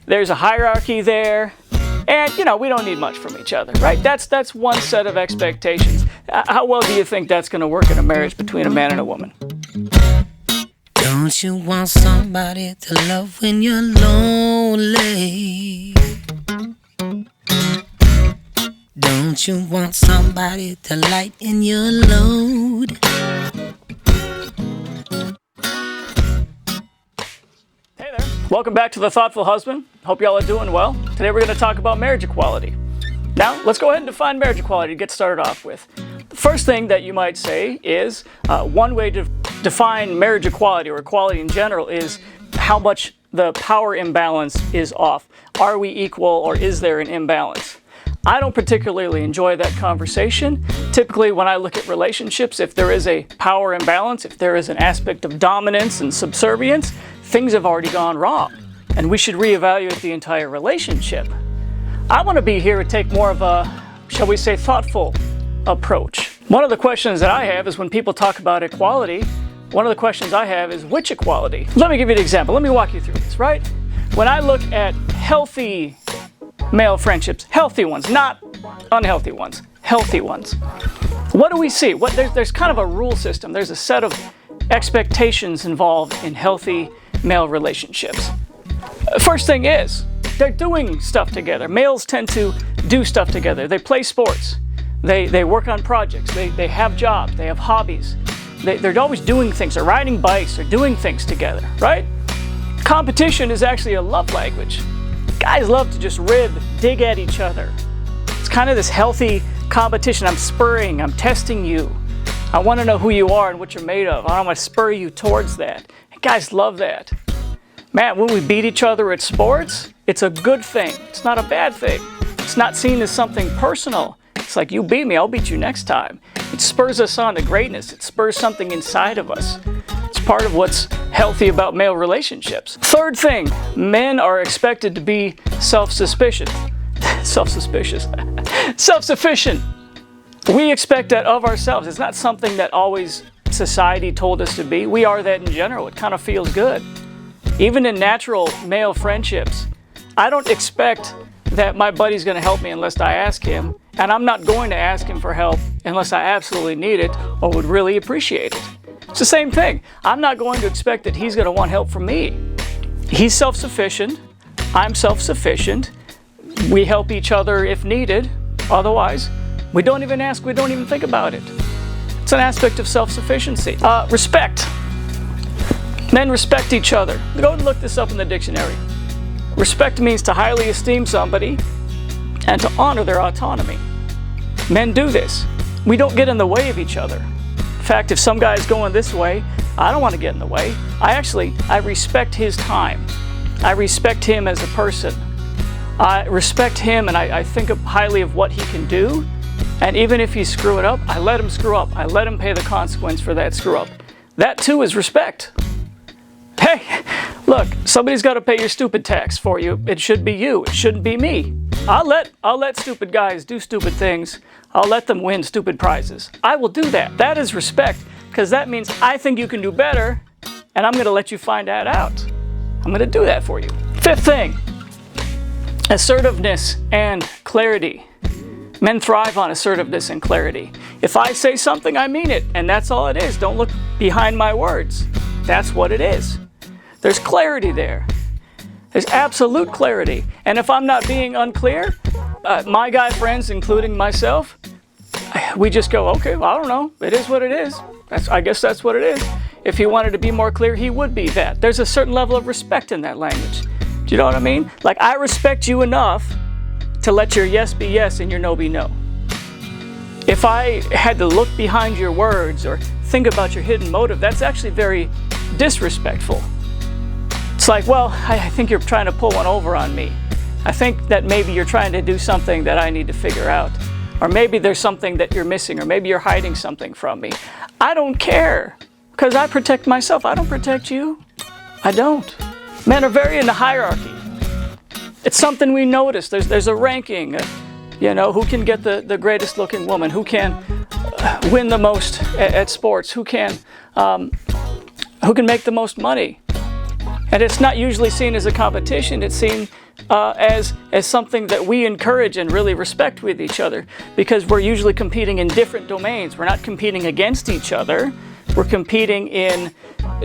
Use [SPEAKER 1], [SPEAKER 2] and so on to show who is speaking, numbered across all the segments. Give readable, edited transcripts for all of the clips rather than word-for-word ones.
[SPEAKER 1] There's a hierarchy there. And, we don't need much from each other, right? That's one set of expectations. How well do you think that's going to work in a marriage between a man and a woman?
[SPEAKER 2] Don't you want somebody to love when you're lonely? Don't you want somebody to lighten your load?
[SPEAKER 1] Hey there. Welcome back to The Thoughtful Husband. Hope y'all are doing well. Today we're going to talk about marriage equality. Now, let's go ahead and define marriage equality to get started off with. The first thing that you might say is one way to define marriage equality or equality in general is how much the power imbalance is off. Are we equal or is there an imbalance? I don't particularly enjoy that conversation. Typically, when I look at relationships, if there is a power imbalance, if there is an aspect of dominance and subservience, things have already gone wrong, and we should reevaluate the entire relationship. I want to be here to take more of a, shall we say, thoughtful approach. One of the questions that I have is when people talk about equality, one of the questions I have is which equality? Let me give you an example. Let me walk you through this, right? When I look at healthy male friendships, healthy ones, not unhealthy ones, healthy ones. What do we see? There's kind of a rule system. There's a set of expectations involved in healthy male relationships. First thing is, they're doing stuff together. Males tend to do stuff together. They play sports. They work on projects. They have jobs. They have hobbies. They're always doing things. They're riding bikes. They're doing things together, right? Competition is actually a love language. Guys love to just dig at each other. It's kind of this healthy competition. I'm spurring, I'm testing you. I want to know who you are and what you're made of. I want to spur you towards that. And guys love that. Man, when we beat each other at sports, it's a good thing. It's not a bad thing. It's not seen as something personal. It's like, you beat me, I'll beat you next time. It spurs us on to greatness. It spurs something inside of us. It's part of what's healthy about male relationships. Third thing, men are expected to be self-sufficient. Self-sufficient. We expect that of ourselves. It's not something that always society told us to be. We are that in general. It kind of feels good. Even in natural male friendships, I don't expect that my buddy's going to help me unless I ask him, and I'm not going to ask him for help unless I absolutely need it or would really appreciate it. It's the same thing. I'm not going to expect that he's going to want help from me. He's self-sufficient. I'm self-sufficient. We help each other if needed. Otherwise, we don't even ask, we don't even think about it. It's an aspect of self-sufficiency. Respect. Men respect each other. Go and look this up in the dictionary. Respect means to highly esteem somebody and to honor their autonomy. Men do this. We don't get in the way of each other. In fact, if some guy's going this way, I don't want to get in the way. I respect his time. I respect him as a person. I respect him and I think highly of what he can do. And even if he's screwing up, I let him screw up. I let him pay the consequence for that screw up. That too is respect. Hey, look, somebody's got to pay your stupid tax for you. It should be you. It shouldn't be me. I'll let stupid guys do stupid things. I'll let them win stupid prizes. I will do that. That is respect, because that means I think you can do better, and I'm going to let you find that out. I'm going to do that for you. Fifth thing, assertiveness and clarity. Men thrive on assertiveness and clarity. If I say something, I mean it, and that's all it is. Don't look behind my words. That's what it is. There's clarity there. There's absolute clarity. And if I'm not being unclear, my guy friends, including myself, we just go, okay, well, I don't know. It is what it is. I guess that's what it is. If he wanted to be more clear, he would be that. There's a certain level of respect in that language. Do you know what I mean? Like, I respect you enough to let your yes be yes and your no be no. If I had to look behind your words or think about your hidden motive, that's actually very disrespectful. It's like, well, I think you're trying to pull one over on me. I think that maybe you're trying to do something that I need to figure out. Or maybe there's something that you're missing, or maybe you're hiding something from me. I don't care, because I protect myself. I don't protect you. I don't. Men are very into hierarchy. It's something we notice. There's a ranking. Who can get the greatest looking woman? Who can win the most at sports? Who can make the most money? And it's not usually seen as a competition. It's seen as something that we encourage and really respect with each other, because we're usually competing in different domains. We're not competing against each other. We're competing in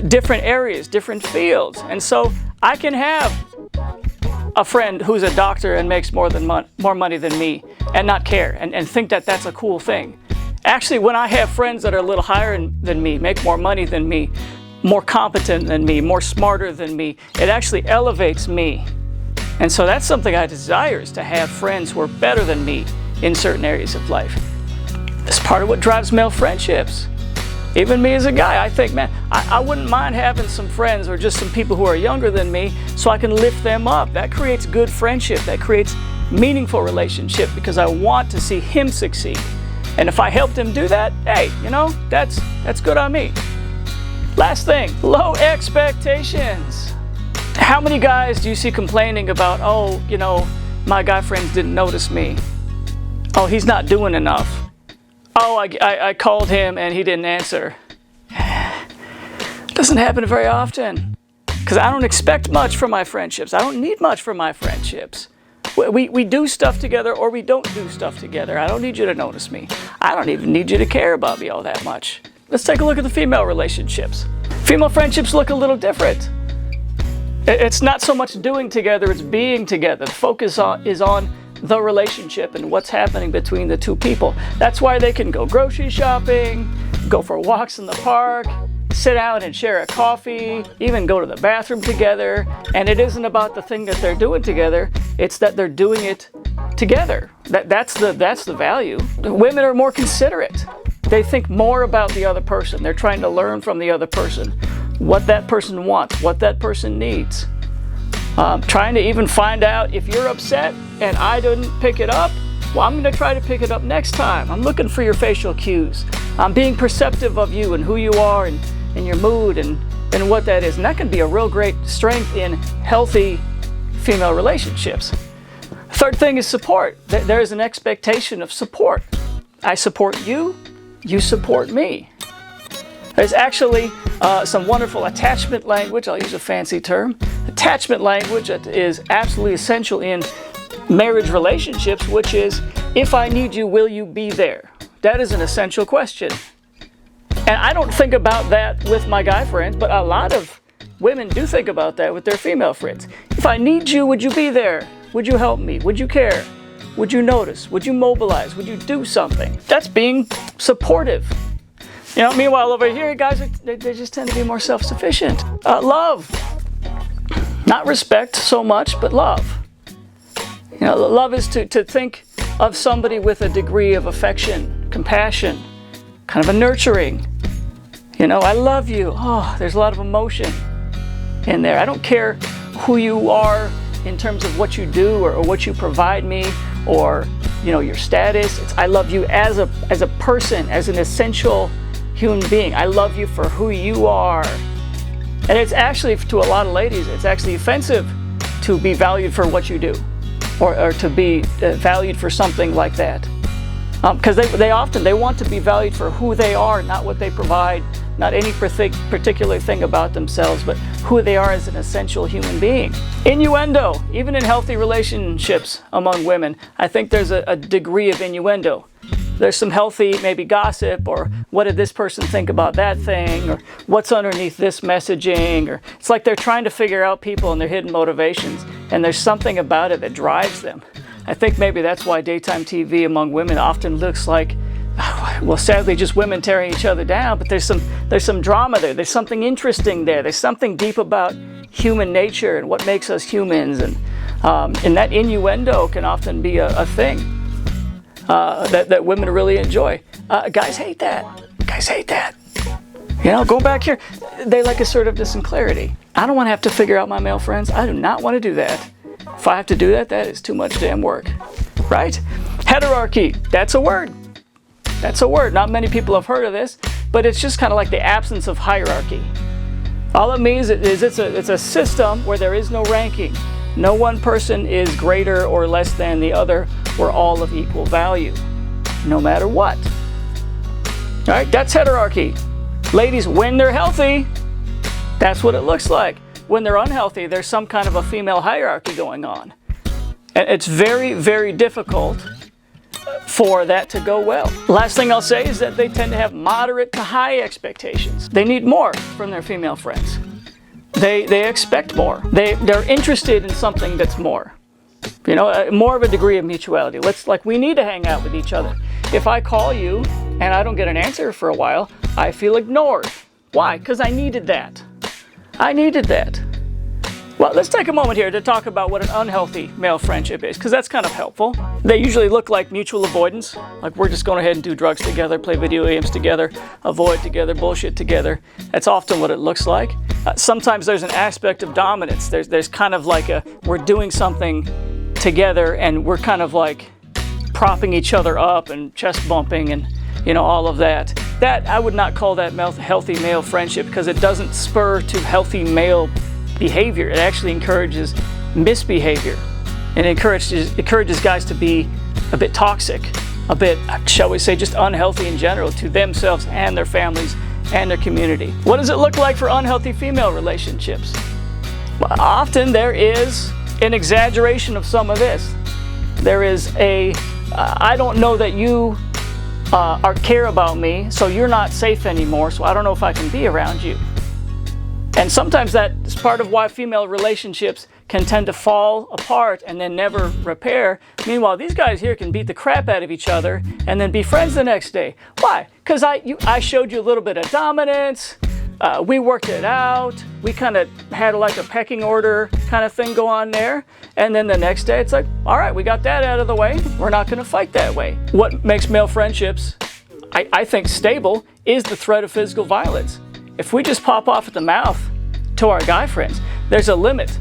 [SPEAKER 1] different areas, different fields. And so I can have a friend who's a doctor and makes more money than me and not care and think that that's a cool thing. Actually, when I have friends that are a little higher than me, make more money than me, more competent than me, more smarter than me, it actually elevates me. And so that's something I desire, is to have friends who are better than me in certain areas of life. It's part of what drives male friendships. Even me as a guy, I think, man, I wouldn't mind having some friends or just some people who are younger than me so I can lift them up. That creates good friendship. That creates meaningful relationship, because I want to see him succeed. And if I helped him do that, hey, you know, that's good on me. Last thing, low expectations. How many guys do you see complaining about, oh, you know, my guy friends didn't notice me. Oh, he's not doing enough. Oh, I called him and he didn't answer. Doesn't happen very often, because I don't expect much from my friendships. I don't need much from my friendships. We do stuff together or we don't do stuff together. I don't need you to notice me. I don't even need you to care about me all that much. Let's take a look at the female relationships. Female friendships look a little different. It's not so much doing together, it's being together. The focus is on the relationship and what's happening between the two people. That's why they can go grocery shopping, go for walks in the park, sit down and share a coffee, even go to the bathroom together. And it isn't about the thing that they're doing together, it's that they're doing it together. That's the value. Women are more considerate. They think more about the other person. They're trying to learn from the other person, what that person wants, what that person needs. Trying to even find out if you're upset and I didn't pick it up, well, I'm going to try to pick it up next time. I'm looking for your facial cues. I'm being perceptive of you and who you are and your mood and what that is. And that can be a real great strength in healthy female relationships. Third thing is support. There is an expectation of support. I support you, you support me. There's actually some wonderful attachment language. I'll use a fancy term. Attachment language that is absolutely essential in marriage relationships, which is, if I need you, will you be there? That is an essential question. And I don't think about that with my guy friends, but a lot of women do think about that with their female friends. If I need you, would you be there? Would you help me? Would you care? Would you notice? Would you mobilize? Would you do something? That's being supportive. You know, meanwhile over here, guys, they just tend to be more self-sufficient. Love. Not respect so much, but love. You know, love is to think of somebody with a degree of affection, compassion, kind of a nurturing. You know, I love you. Oh, there's a lot of emotion in there. I don't care who you are in terms of what you do or what you provide me or, you know, your status. It's, I love you as a person, as an essential human being. I love you for who you are. And it's actually, to a lot of ladies, it's actually offensive to be valued for what you do or to be valued for something like that. Because they often want to be valued for who they are, not what they provide, not any particular thing about themselves, but who they are as an essential human being. Innuendo, even in healthy relationships among women, I think there's a degree of innuendo. There's some healthy maybe gossip, or what did this person think about that thing, or what's underneath this messaging, or it's like they're trying to figure out people and their hidden motivations, and there's something about it that drives them. I think maybe that's why daytime TV among women often looks like, well, sadly, just women tearing each other down, but there's some drama there. There's something interesting there. There's something deep about human nature and what makes us humans, and that innuendo can often be a thing. That women really enjoy. Guys hate that. Guys hate that. You know, going back here, they like assertiveness and clarity. I don't want to have to figure out my male friends. I do not want to do that. If I have to do that, that is too much damn work. Right? Heterarchy. That's a word. That's a word. Not many people have heard of this, but it's just kind of like the absence of hierarchy. All it means is it's a system where there is no ranking. No one person is greater or less than the other. We're all of equal value, no matter what. All right, that's heterarchy. Ladies, when they're healthy, that's what it looks like. when they're unhealthy, there's some kind of a female hierarchy going on. And it's very, very difficult for that to go well. Last thing I'll say is that they tend to have moderate to high expectations. They need more from their female friends. They expect more. They're interested in something that's more. You know, more of a degree of mutuality. We need to hang out with each other. If I call you and I don't get an answer for a while, I feel ignored. Why? Because I needed that. I needed that. Well, let's take a moment here to talk about what an unhealthy male friendship is, because that's kind of helpful. They usually look like mutual avoidance, like we're just going ahead and do drugs together, play video games together, avoid together, bullshit together. That's often what it looks like. Sometimes there's an aspect of dominance. There's kind of like we're doing something together and we're kind of like propping each other up and chest bumping and, you know, all of that. That, I would not call that healthy male friendship, because it doesn't spur to healthy male behavior. It actually encourages misbehavior, and encourages guys to be a bit toxic, a bit, shall we say, just unhealthy in general to themselves and their families and their community. What does it look like for unhealthy female relationships? Well, often there is an exaggeration of some of this. There is I don't know that you care about me, so you're not safe anymore, so I don't know if I can be around you. And sometimes that is part of why female relationships can tend to fall apart and then never repair. Meanwhile, these guys here can beat the crap out of each other and then be friends the next day. Why? Because I showed you a little bit of dominance. We worked it out. We kind of had like a pecking order kind of thing go on there. And then the next day it's like, all right, we got that out of the way. We're not going to fight that way. What makes male friendships, I think, stable is the threat of physical violence. If we just pop off at the mouth to our guy friends, there's a limit.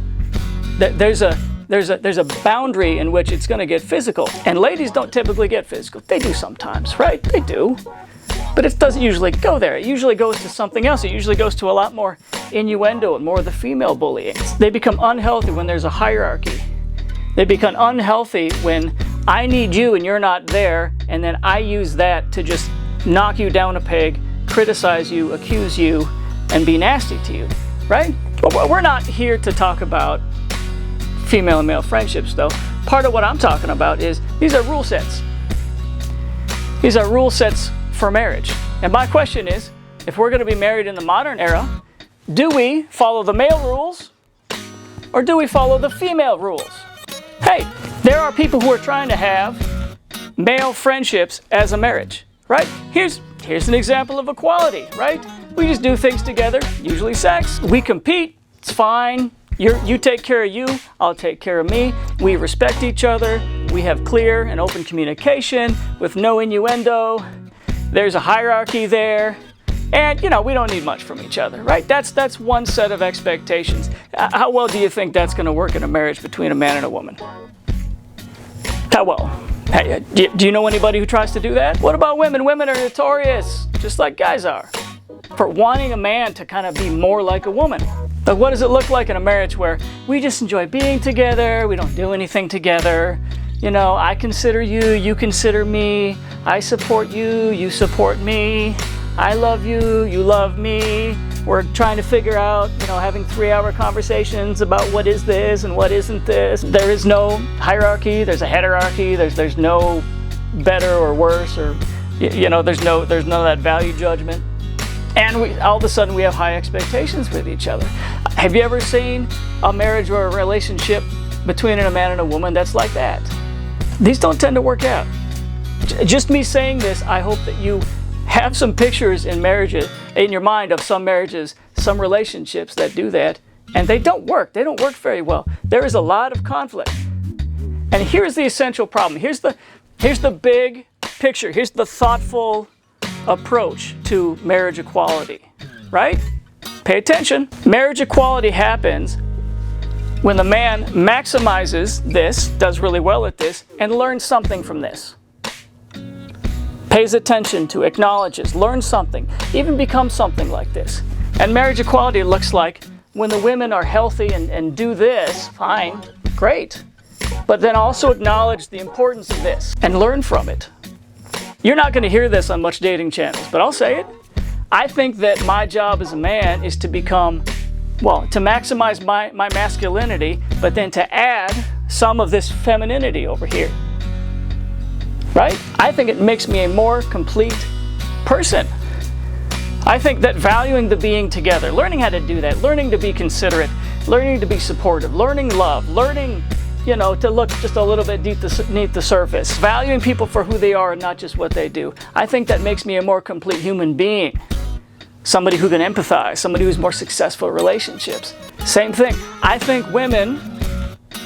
[SPEAKER 1] There's a boundary in which it's going to get physical. And ladies don't typically get physical. They do sometimes, right? They do. But it doesn't usually go there. It usually goes to something else. It usually goes to a lot more innuendo and more of the female bullying. They become unhealthy when there's a hierarchy. They become unhealthy when I need you and you're not there, and then I use that to just knock you down a peg, criticize you, accuse you, and be nasty to you, right? But we're not here to talk about female and male friendships, though. Part of what I'm talking about is these are rule sets. These are rule sets for marriage. And my question is, if we're going to be married in the modern era, do we follow the male rules or do we follow the female rules? Hey, there are people who are trying to have male friendships as a marriage, right? Here's an example of equality, right? We just do things together, usually sex. We compete, it's fine. You take care of you, I'll take care of me. We respect each other. We have clear and open communication with no innuendo. There's a hierarchy there. And, you know, we don't need much from each other, right? That's one set of expectations. How well do you think that's going to work in a marriage between a man and a woman? How well? Hey, do you know anybody who tries to do that? What about women? Women are notorious, just like guys are, for wanting a man to kind of be more like a woman. But what does it look like in a marriage where we just enjoy being together, we don't do anything together? You know, I consider you, you consider me, I support you, you support me, I love you, you love me. We're trying to figure out, you know, having 3-hour conversations about what is this and what isn't this. There is no hierarchy, there's a heterarchy, there's no better or worse, or, you know, there's none of that value judgment. And all of a sudden we have high expectations with each other. Have you ever seen a marriage or a relationship between a man and a woman that's like that? These don't tend to work out. Just me saying this, I hope that you have some pictures in marriages, in your mind, of some marriages, some relationships that do that, and they don't work. They don't work very well. There is a lot of conflict. And here's the essential problem. Here's the big picture. Here's the thoughtful approach to marriage equality, right? Pay attention. Marriage equality happens when the man maximizes this, does really well at this, and learns something from this. Pays attention to, acknowledges, learns something, even becomes something like this. And marriage equality looks like when the women are healthy and do this, fine, great. But then also acknowledge the importance of this and learn from it. You're not going to hear this on much dating channels, but I'll say it. I think that my job as a man is to become well, to maximize my masculinity, but then to add some of this femininity over here. Right? I think it makes me a more complete person. I think that valuing the being together, learning how to do that, learning to be considerate, learning to be supportive, learning love, learning, to look just a little bit beneath the surface, valuing people for who they are and not just what they do. I think that makes me a more complete human being. Somebody who can empathize, somebody who's more successful in relationships. Same thing. I think women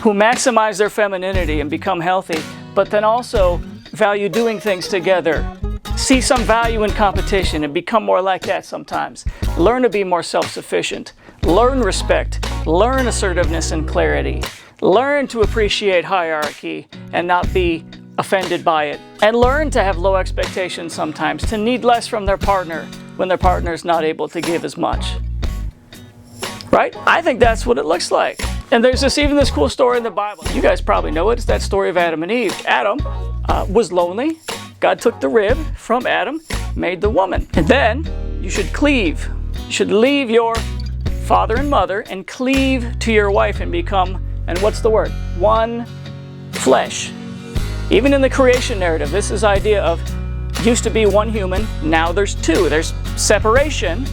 [SPEAKER 1] who maximize their femininity and become healthy, but then also value doing things together, see some value in competition and become more like that sometimes. Learn to be more self-sufficient. Learn respect. Learn assertiveness and clarity. Learn to appreciate hierarchy and not be offended by it. And learn to have low expectations sometimes, to need less from their partner when their partner is not able to give as much. Right? I think that's what it looks like. And there's even this cool story in the Bible. You guys probably know it. It's that story of Adam and Eve. Adam was lonely. God took the rib from Adam, made the woman. And then you should cleave. You should leave your father and mother and cleave to your wife and become, and what's the word? One flesh. Even in the creation narrative, this is idea of used to be one human, now there's two. There's separation,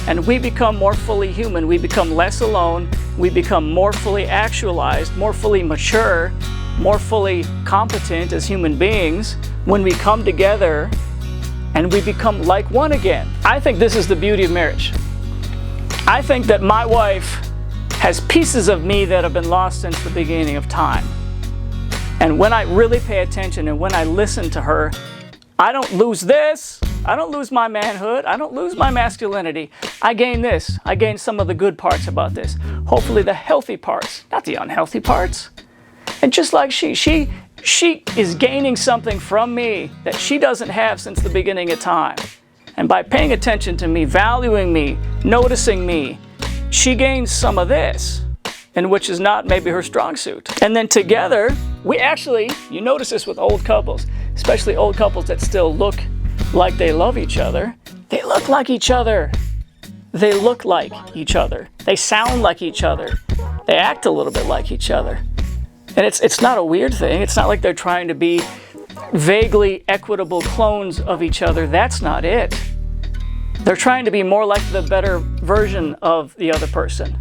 [SPEAKER 1] and we become more fully human. We become less alone. We become more fully actualized, more fully mature, more fully competent as human beings when we come together and we become like one again. I think this is the beauty of marriage. I think that my wife has pieces of me that have been lost since the beginning of time. And when I really pay attention and when I listen to her, I don't lose this. I don't lose my manhood. I don't lose my masculinity. I gain this. I gain some of the good parts about this. Hopefully the healthy parts, not the unhealthy parts. And just like she is gaining something from me that she doesn't have since the beginning of time. And by paying attention to me, valuing me, noticing me, she gains some of this, and which is not maybe her strong suit. And then together, we actually, you notice this with old couples, especially old couples that still look like they love each other. They look like each other. They look like each other. They sound like each other. They act a little bit like each other. And it's not a weird thing. It's not like they're trying to be vaguely equitable clones of each other. That's not it. They're trying to be more like the better version of the other person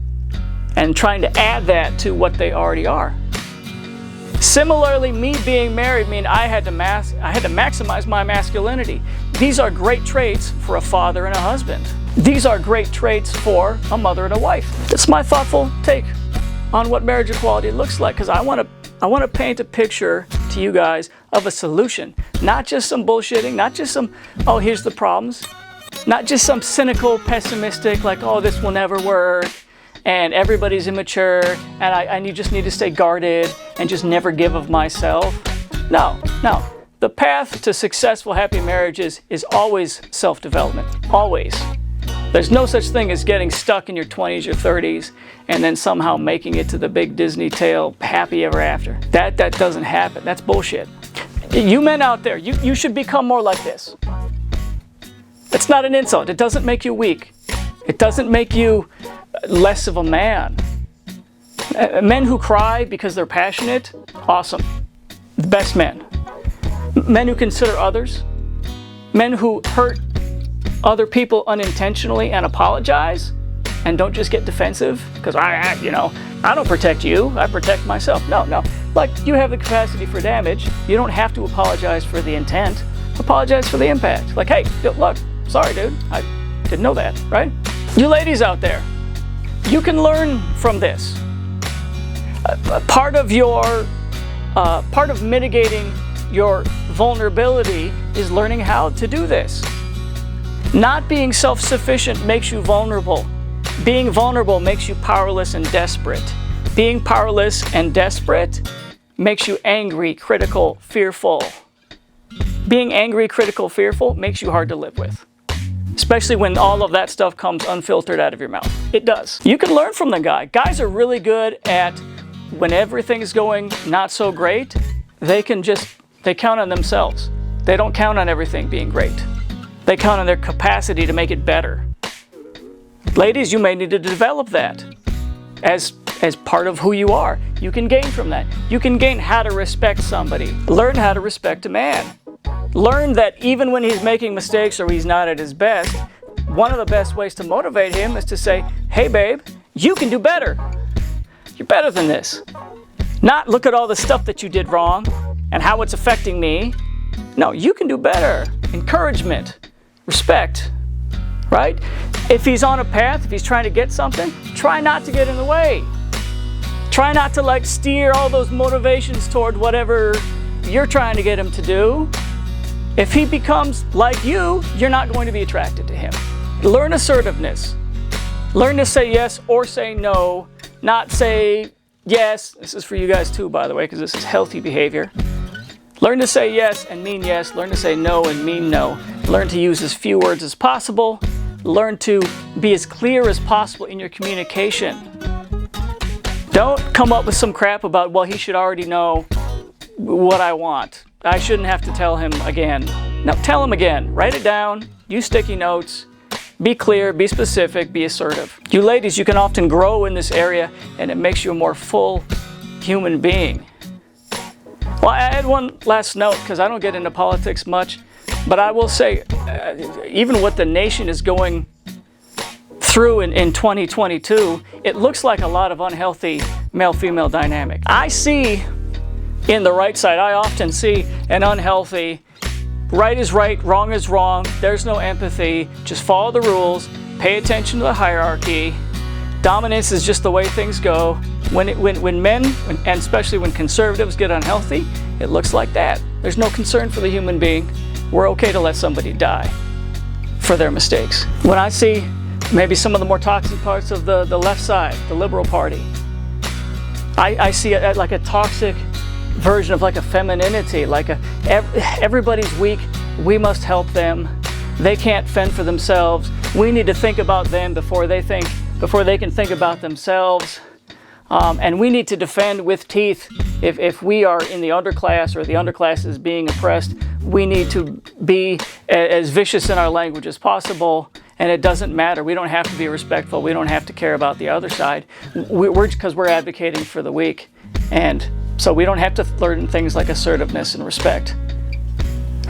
[SPEAKER 1] and trying to add that to what they already are. Similarly, me being married means I had to maximize my masculinity. These are great traits for a father and a husband. These are great traits for a mother and a wife. It's my thoughtful take on what marriage equality looks like, because I want to paint a picture to you guys of a solution, not just some bullshitting, not just some, oh, here's the problems, not just some cynical, pessimistic, like, oh, this will never work, and everybody's immature, and I just need to stay guarded and just never give of myself. No. The path to successful, happy marriages is always self-development, always. There's no such thing as getting stuck in your 20s or 30s and then somehow making it to the big Disney tale, happy ever after. That doesn't happen. That's bullshit. You men out there, you should become more like this. It's not an insult. It doesn't make you weak. It doesn't make you less of a man. Men who cry because they're passionate, awesome. The best men. Men who consider others. Men who hurt other people unintentionally and apologize and don't just get defensive because I don't protect you, I protect myself. No. Like, you have the capacity for damage. You don't have to apologize for the intent. Apologize for the impact. Like, hey, look, sorry, dude. I didn't know that, right? You ladies out there, you can learn from this. Part of mitigating your vulnerability is learning how to do this. Not being self-sufficient makes you vulnerable. Being vulnerable makes you powerless and desperate. Being powerless and desperate makes you angry, critical, fearful. Being angry, critical, fearful makes you hard to live with. Especially when all of that stuff comes unfiltered out of your mouth. It does. You can learn from the guy. Guys are really good at when everything's going not so great, they count on themselves. They don't count on everything being great. They count on their capacity to make it better. Ladies, you may need to develop that as part of who you are. You can gain from that. You can gain how to respect somebody. Learn how to respect a man. Learn that even when he's making mistakes or he's not at his best, one of the best ways to motivate him is to say, hey babe, you can do better. You're better than this. Not look at all the stuff that you did wrong and how it's affecting me. No, you can do better. Encouragement, respect, right? If he's on a path, if he's trying to get something, try not to get in the way. Try not to steer all those motivations toward whatever you're trying to get him to do. If he becomes like you, you're not going to be attracted to him. Learn assertiveness. Learn to say yes or say no, not say yes. This is for you guys too, by the way, because this is healthy behavior. Learn to say yes and mean yes. Learn to say no and mean no. Learn to use as few words as possible. Learn to be as clear as possible in your communication. Don't come up with some crap about, well, he should already know what I want. I shouldn't have to tell him again. No, tell him again. Write it down. Use sticky notes. Be clear, be specific, be assertive. You ladies, you can often grow in this area and it makes you a more full human being. Well, I had one last note because I don't get into politics much, but I will say, even what the nation is going through in 2022, it looks like a lot of unhealthy male-female dynamic. I see in the right side, I often see an unhealthy, right is right, wrong is wrong, there's no empathy, just follow the rules, pay attention to the hierarchy, dominance is just the way things go. When men, and especially when conservatives get unhealthy, it looks like that. There's no concern for the human being. We're okay to let somebody die for their mistakes. When I see maybe some of the more toxic parts of the left side, the Liberal Party, I see it like a toxic version of a femininity, everybody's weak, we must help them, they can't fend for themselves, we need to think about them before they can think about themselves, and we need to defend with teeth. If we are in the underclass or the underclass is being oppressed, we need to be as vicious in our language as possible, and it doesn't matter. We don't have to be respectful. We don't have to care about the other side. Because we're advocating for the weak. And so we don't have to learn things like assertiveness and respect,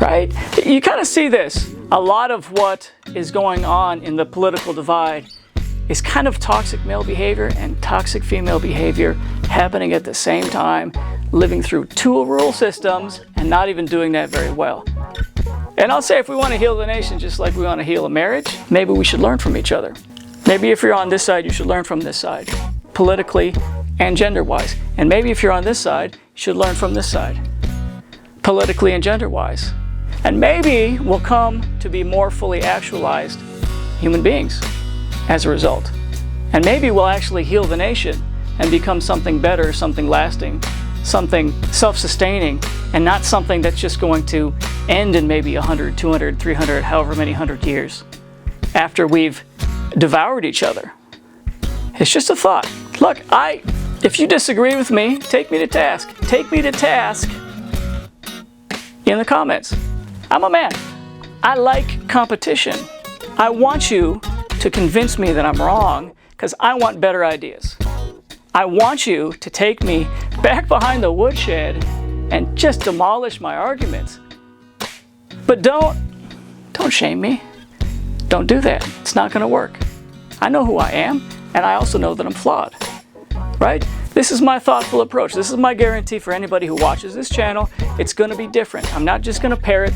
[SPEAKER 1] right? You kind of see this. A lot of what is going on in the political divide is kind of toxic male behavior and toxic female behavior happening at the same time, living through two rule systems and not even doing that very well. And I'll say, if we want to heal the nation just like we want to heal a marriage, maybe we should learn from each other. Maybe if you're on this side, you should learn from this side, politically and gender-wise. And maybe if you're on this side, you should learn from this side, politically and gender-wise. And maybe we'll come to be more fully actualized human beings as a result. And maybe we'll actually heal the nation and become something better, something lasting, something self-sustaining, and not something that's just going to end in maybe 100, 200, 300, however many 100 years after we've devoured each other. It's just a thought. Look, if you disagree with me, take me to task. Take me to task in the comments. I'm a man. I like competition. I want you to convince me that I'm wrong because I want better ideas. I want you to take me back behind the woodshed and just demolish my arguments. But don't shame me. Don't do that. It's not going to work. I know who I am, and I also know that I'm flawed. Right? This is my thoughtful approach. This is my guarantee for anybody who watches this channel. It's going to be different. I'm not just going to parrot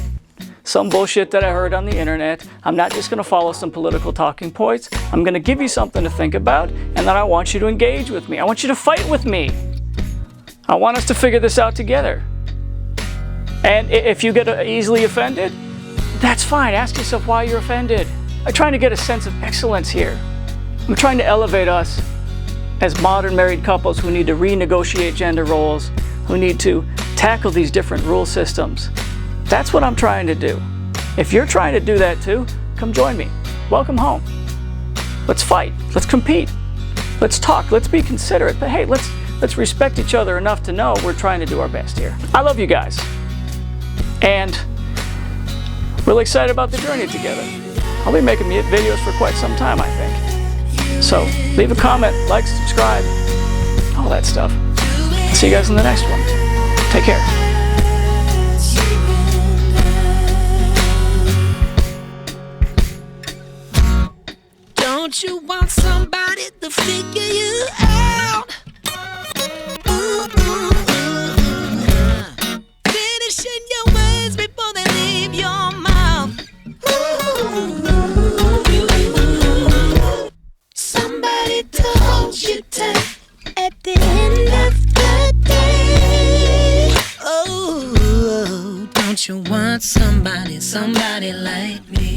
[SPEAKER 1] some bullshit that I heard on the internet. I'm not just going to follow some political talking points. I'm going to give you something to think about, and then I want you to engage with me. I want you to fight with me. I want us to figure this out together. And if you get easily offended, that's fine. Ask yourself why you're offended. I'm trying to get a sense of excellence here. I'm trying to elevate us as modern married couples who need to renegotiate gender roles, who need to tackle these different rule systems. That's what I'm trying to do. If you're trying to do that too, come join me. Welcome home. Let's fight. Let's compete. Let's talk. Let's be considerate. But hey, let's respect each other enough to know we're trying to do our best here. I love you guys. And really excited about the journey together. I'll be making videos for quite some time, I think. So leave a comment, like, subscribe, all that stuff. I'll see you guys in the next one. Take care.
[SPEAKER 2] Don't you want somebody to figure you out? Ooh, ooh, ooh. Finishing your words before they leave your mouth. Ooh. Somebody to hold you tight at the end of the day. Oh, don't you want somebody like me?